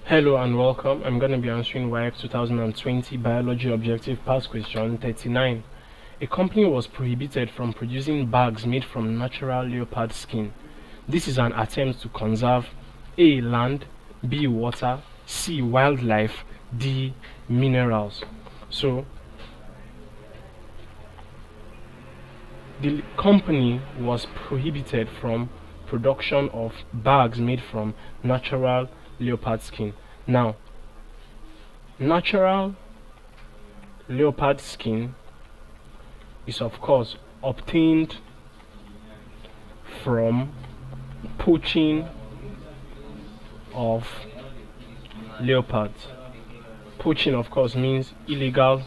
Hello and welcome. I'm going to be answering WAEC 2020 Biology Objective Past Question 39. A company was prohibited from producing bags made from natural leopard skin. This is an attempt to conserve A. Land, B. Water, C. Wildlife, D. Minerals. So, the company was prohibited from production of bags made from natural leopard skin. Now, natural leopard skin is of course obtained from poaching of leopards. Poaching of course means illegal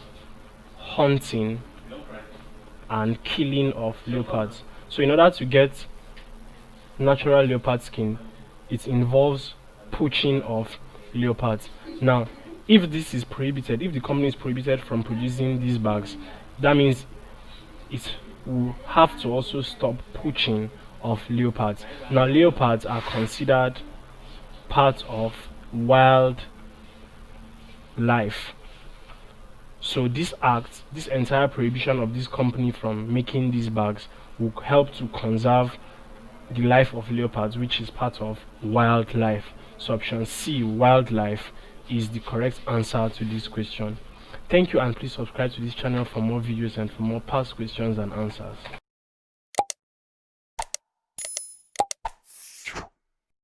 hunting and killing of leopards. So in order to get natural leopard skin, it involves poaching of leopards. Now, if this is prohibited, if the company is prohibited from producing these bags, that means it will have to also stop poaching of leopards. Now, leopards are considered part of wild life. So this act, this entire prohibition of this company from making these bags will help to conserve the life of leopards, which is part of wildlife. So option C, wildlife, is the correct answer to this question. Thank you, and please subscribe to this channel for more videos and for more past questions and answers.